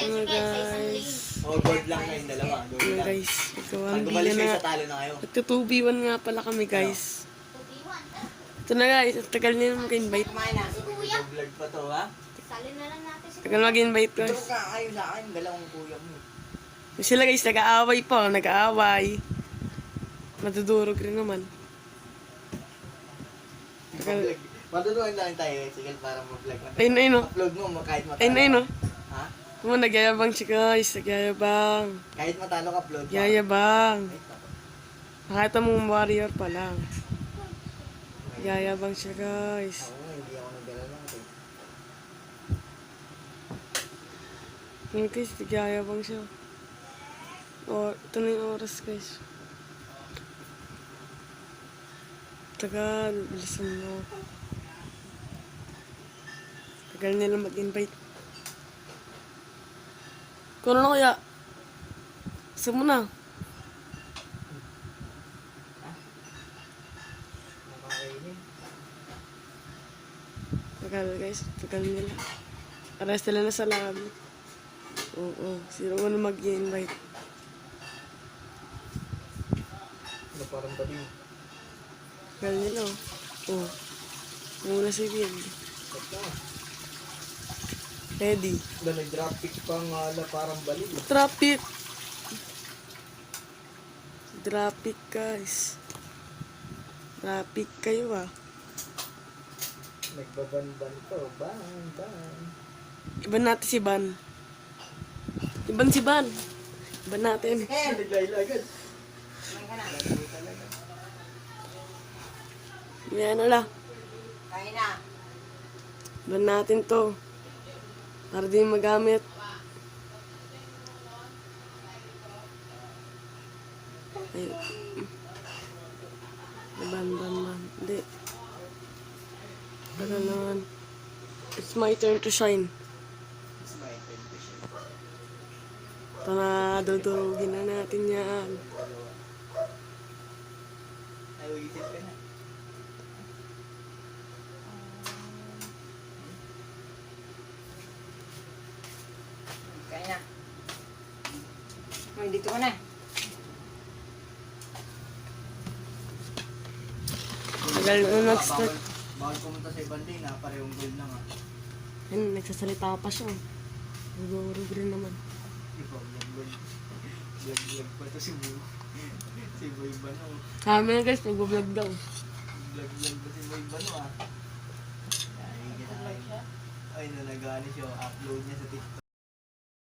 Ano guys? Oh, gold lang na yung dalawa. Gold Ano lang. guys? Ikaw Pag ang gumalis na kayo nga. sa talo na kayo. Nagtutubiwan nga pala kami guys. Ito na guys. Ang tagal nila mag-invite. Kumain na. Vlog pa to, ha? Salin na lang natin si Tagal mag-invite Ito guys. ka kayo sa akin. Dalawang kuya mo. Sila guys, nag-aaway pa. Nag-aaway. Madudurog rin naman. Tagal. Matutunan lang tayo, sige, para mag-vlog. Ayun, ayun, oh. Upload mo, kahit matalo. Ayun, ayun, oh. Ha? Kung nagyayabang siya guys. Nagyayabang. Kahit matalo ka, upload mo. Yayabang. Ay, tako. Nakita mong warrior pa lang. Yayabang siya guys. Ako nga, hindi ako nagdala lang. Yun guys, nagyayabang siya. O, ito na yung oras guys. Tagal, bilisan mo. Tagal nila mag-invite. Kung ano kaya? Saan mo na? Nakakainin. Tagal guys, tagal nila. Aras nila na sa lobby. Oo, sino mo na mag-invite? Ano parang baliw? Tagal nila oh. Oo. Muna si Bill. Ito. Ready. Nag-drop pick pa nga parang baliw. Traffic. Traffic guys. Traffic kayo ah. Nagbaban-ban to. Ban. Iban natin si Ban. Iban si Ban. Iban natin. Naglayla agad. Yan na lang. Kain na. Iban natin to. Para din magamit. Ay. Ban. Hindi. Tagal naman. It's my turn to shine. It's my intention. Ito na, dudurugin na natin yan. Ay, uisip ka na. Kain na. Dito ka na. Tagal na nag-start. Bawal pumunta sa ibang day na parehong gold na nga. Yan, nagsasalita pa siya. Dudurug rin naman. Ikaw, vlog. Vlog pa to si Boy. Si Boy Bano. Sabi na guys, nag-vlog daw. Vlog pa si Boy Bano ah. Ay, na nag-ano siya, upload niya sa TikTok.